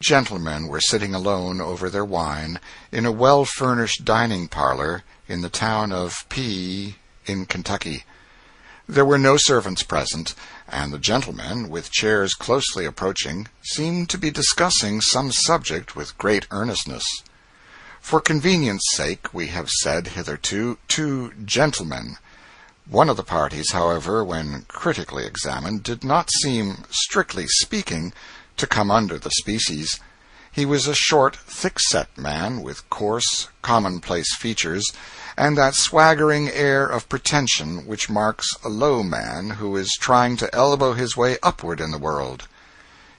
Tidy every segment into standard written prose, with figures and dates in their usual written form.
gentlemen were sitting alone over their wine in a well-furnished dining parlor in the town of P. in Kentucky. There were no servants present, and the gentlemen, with chairs closely approaching, seemed to be discussing some subject with great earnestness. For convenience' sake, we have said hitherto 2 gentlemen. One of the parties, however, when critically examined, did not seem, strictly speaking, to come under the species. He was a short, thick-set man, with coarse, commonplace features, and that swaggering air of pretension which marks a low man who is trying to elbow his way upward in the world.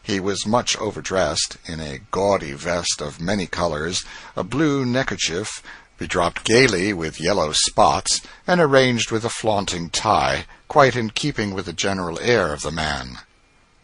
He was much overdressed, in a gaudy vest of many colors, a blue neckerchief, bedropped gaily with yellow spots, and arranged with a flaunting tie, quite in keeping with the general air of the man.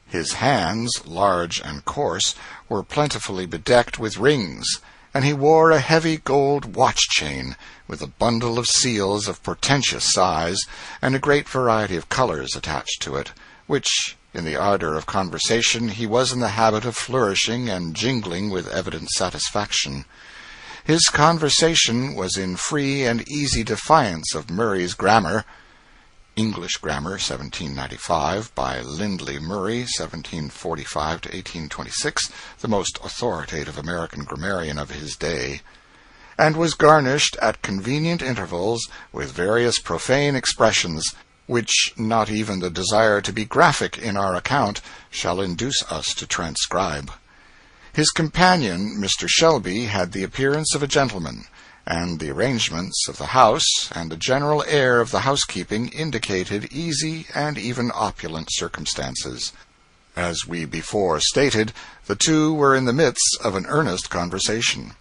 His hands, large and coarse, were plentifully bedecked with rings, and he wore a heavy gold watch-chain, with a bundle of seals of portentous size, and a great variety of colors attached to it, which, in the ardor of conversation, he was in the habit of flourishing and jingling with evident satisfaction. His conversation was in free and easy defiance of Murray's grammar, English Grammar, 1795, by Lindley Murray, 1745 to 1826, the most authoritative American grammarian of his day, and was garnished at convenient intervals with various profane expressions, which not even the desire to be graphic in our account shall induce us to transcribe. His companion, Mr. Shelby, had the appearance of a gentleman, and the arrangements of the house and the general air of the housekeeping indicated easy and even opulent circumstances. As we before stated, the 2 were in the midst of an earnest conversation.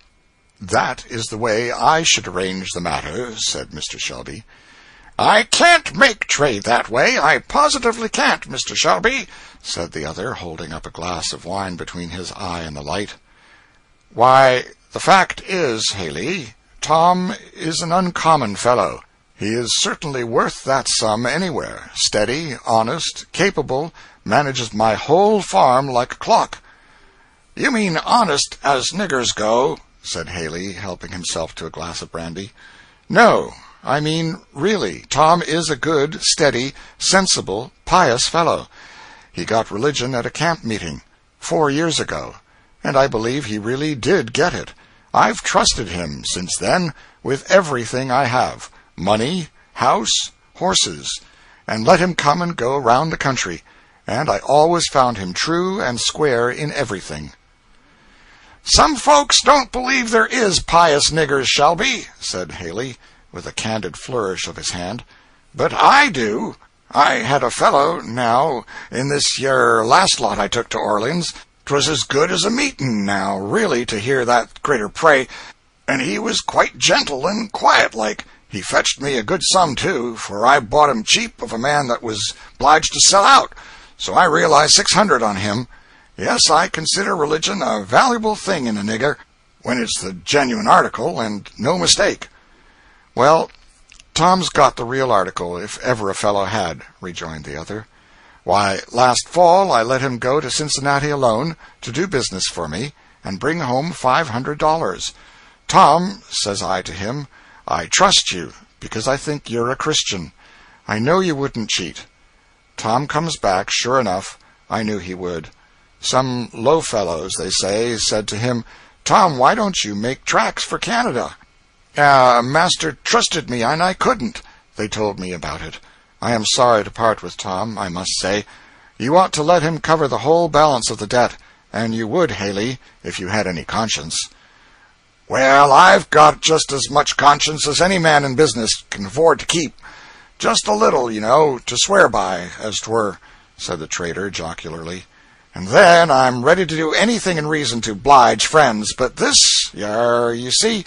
"That is the way I should arrange the matter," said Mr. Shelby. "I can't make trade that way, I positively can't, Mr. Shelby," said the other, holding up a glass of wine between his eye and the light. "Why, the fact is, Haley, Tom is an uncommon fellow. He is certainly worth that sum anywhere, steady, honest, capable, manages my whole farm like a clock." "You mean honest as niggers go," said Haley, helping himself to a glass of brandy. "No, I mean really, Tom is a good, steady, sensible, pious fellow. He got religion at a camp meeting 4 years ago, and I believe he really did get it. I've trusted him, since then, with everything I have, money, house, horses, and let him come and go round the country, and I always found him true and square in everything." "Some folks don't believe there is pious niggers, Shelby," said Haley, with a candid flourish of his hand, "but I do. I had a fellow, now, in this yer last lot I took to Orleans. 'Twas as good as a meetin', now, really, to hear that critter pray, and he was quite gentle and quiet-like. He fetched me a good sum, too, for I bought him cheap of a man that was obliged to sell out, so I realized 600 on him. Yes, I consider religion a valuable thing in a nigger, when it's the genuine article, and no mistake." "Well, Tom's got the real article, if ever a fellow had," rejoined the other. "Why, last fall I let him go to Cincinnati alone, to do business for me, and bring home $500. 'Tom,' says I to him, 'I trust you, because I think you're a Christian. I know you wouldn't cheat.' Tom comes back, sure enough. I knew he would. Some low fellows, they say, said to him, 'Tom, why don't you make tracks for Canada?' Master trusted me, and I couldn't. They told me about it. I am sorry to part with Tom, I must say. You ought to let him cover the whole balance of the debt, and you would, Haley, if you had any conscience." "Well, I've got just as much conscience as any man in business can afford to keep. Just a little, you know, to swear by, as 'twere," said the trader jocularly. "And then I'm ready to do anything in reason to 'blige friends, but this, you see,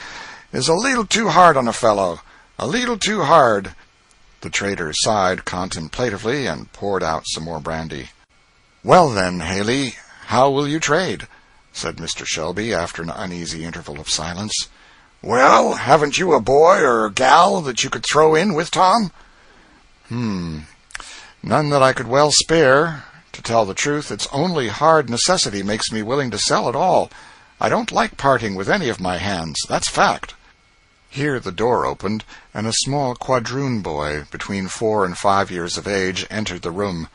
is a leetle too hard on a fellow, a leetle too hard." The trader sighed contemplatively and poured out some more brandy. "Well, then, Haley, how will you trade?" said Mr. Shelby, after an uneasy interval of silence. "Well, haven't you a boy or a gal that you could throw in with Tom?" "None that I could well spare. To tell the truth, it's only hard necessity makes me willing to sell it all. I don't like parting with any of my hands, that's fact." Here the door opened, and a small quadroon boy, between 4 and 5 years of age, entered the room.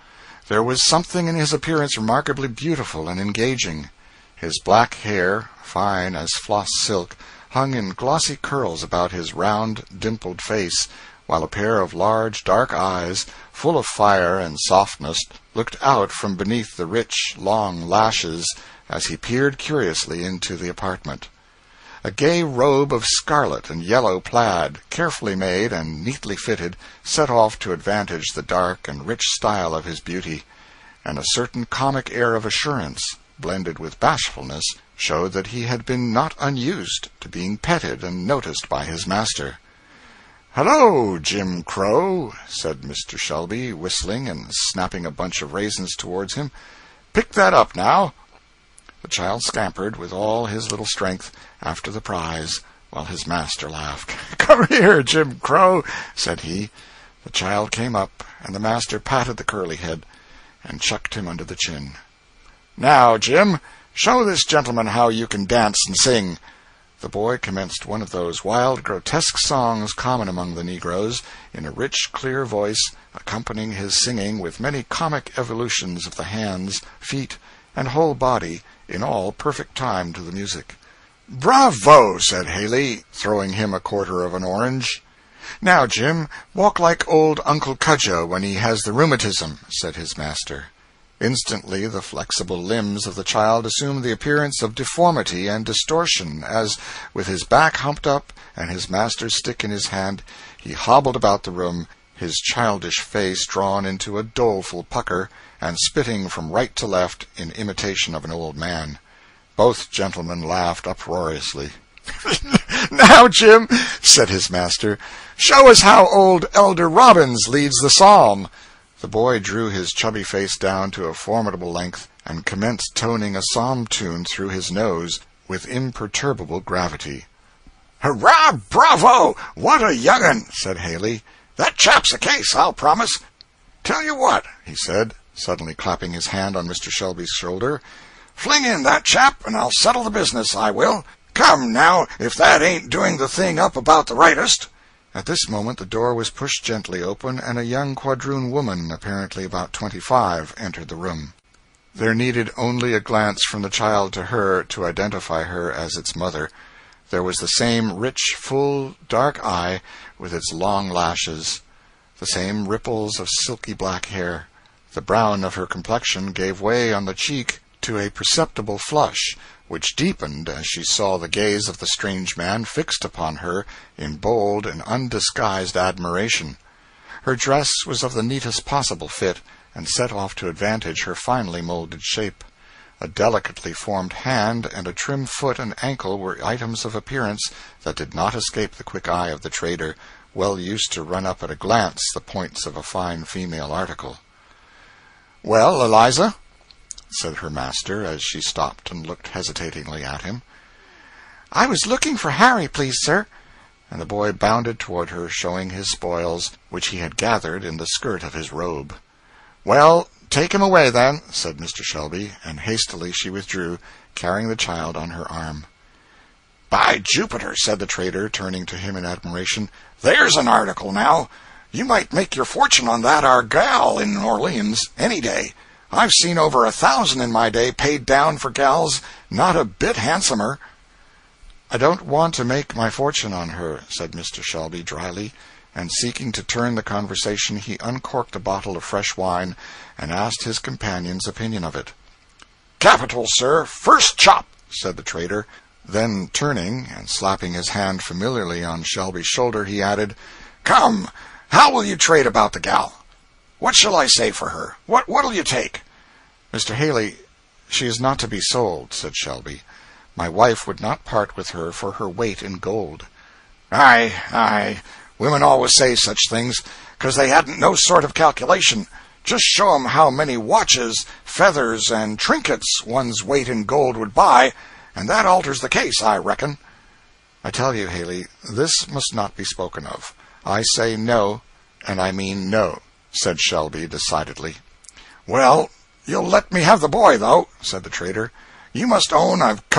There was something in his appearance remarkably beautiful and engaging. His black hair, fine as floss silk, hung in glossy curls about his round, dimpled face, while a pair of large, dark eyes, full of fire and softness, looked out from beneath the rich, long lashes as he peered curiously into the apartment. A gay robe of scarlet and yellow plaid, carefully made and neatly fitted, set off to advantage the dark and rich style of his beauty, and a certain comic air of assurance, blended with bashfulness, showed that he had been not unused to being petted and noticed by his master. "Hello, Jim Crow," said Mr. Shelby, whistling and snapping a bunch of raisins towards him. "Pick that up, now." The child scampered with all his little strength after the prize, while his master laughed. "Come here, Jim Crow," said he. The child came up, and the master patted the curly head and chucked him under the chin. "Now, Jim, show this gentleman how you can dance and sing." The boy commenced one of those wild, grotesque songs common among the negroes, in a rich, clear voice, accompanying his singing with many comic evolutions of the hands, feet, and whole body, in all perfect time to the music. "Bravo!" said Haley, throwing him a quarter of an orange. "Now, Jim, walk like old Uncle Cudjoe when he has the rheumatism," said his master. Instantly the flexible limbs of the child assumed the appearance of deformity and distortion, as, with his back humped up and his master's stick in his hand, he hobbled about the room, his childish face drawn into a doleful pucker, and spitting from right to left in imitation of an old man. Both gentlemen laughed uproariously. "Now, Jim," said his master, "show us how old Elder Robbins leads the psalm." The boy drew his chubby face down to a formidable length, and commenced toning a psalm tune through his nose with imperturbable gravity. "Hurrah! Bravo! What a young 'un!" said Haley. "That chap's a case, I'll promise. Tell you what," he said, suddenly clapping his hand on Mr. Shelby's shoulder, "fling in that chap, and I'll settle the business, I will. Come, now, if that ain't doing the thing up about the rightest." At this moment the door was pushed gently open, and a young quadroon woman, apparently about 25, entered the room. There needed only a glance from the child to her to identify her as its mother. There was the same rich, full, dark eye, with its long lashes, the same ripples of silky black hair. The brown of her complexion gave way on the cheek to a perceptible flush, which deepened as she saw the gaze of the strange man fixed upon her in bold and undisguised admiration. Her dress was of the neatest possible fit, and set off to advantage her finely molded shape. A delicately formed hand and a trim foot and ankle were items of appearance that did not escape the quick eye of the trader, well used to run up at a glance the points of a fine female article. "Well, Eliza?" said her master, as she stopped and looked hesitatingly at him. "I was looking for Harry, please, sir." And the boy bounded toward her, showing his spoils, which he had gathered in the skirt of his robe. "Well, take him away, then," said Mr. Shelby, and hastily she withdrew, carrying the child on her arm. "By Jupiter," said the trader, turning to him in admiration, "there's an article, now. You might make your fortune on that ar gal in Orleans any day. I've seen over 1,000 in my day paid down for gals not a bit handsomer." "I don't want to make my fortune on her," said Mr. Shelby dryly, and seeking to turn the conversation, he uncorked a bottle of fresh wine and asked his companion's opinion of it. "Capital, sir, first chop," said the trader. Then, turning and slapping his hand familiarly on Shelby's shoulder, he added, "Come, how will you trade about the gal? What shall I say for her? What'll you take?" "Mr. Haley, she is not to be sold," said Shelby. "My wife would not part with her for her weight in gold." Aye, women always say such things, 'cause they hadn't no sort of calculation. Just show 'em how many watches, feathers, and trinkets one's weight in gold would buy, and that alters the case, I reckon." "I tell you, Haley, this must not be spoken of. I say no, and I mean no," said Shelby decidedly. "Well, "You'll let me have the boy, though," said the trader. "You must own I've come